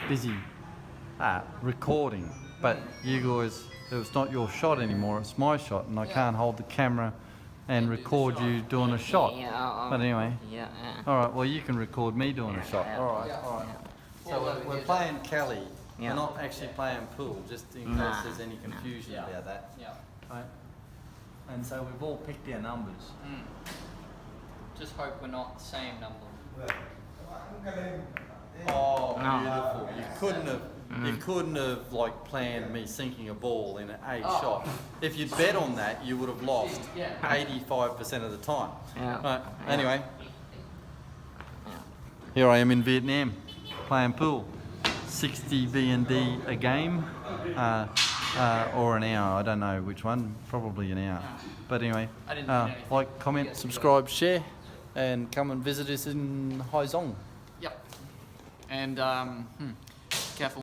busy recording, but you guys, it's not your shot anymore, it's my shot, and I can't hold the camera and record you doing a shot. But anyway, alright, well you can record me doing a shot. Alright. So we're playing Kelly. We're not actually playing pool, just in case there's any confusion about that. Right? And so we've all picked our numbers. Just hope we're not the same number. Oh, beautiful. You couldn't have like planned me sinking a ball in a shot. If you'd bet on that, you would have lost 85% of the time. Right. Anyway, here I am in Vietnam playing pool. 60 V&D a game, or an hour. I don't know which one. Probably an hour. But anyway, like, comment, subscribe, share, and come and visit us in Hai Dong. Yep. And careful.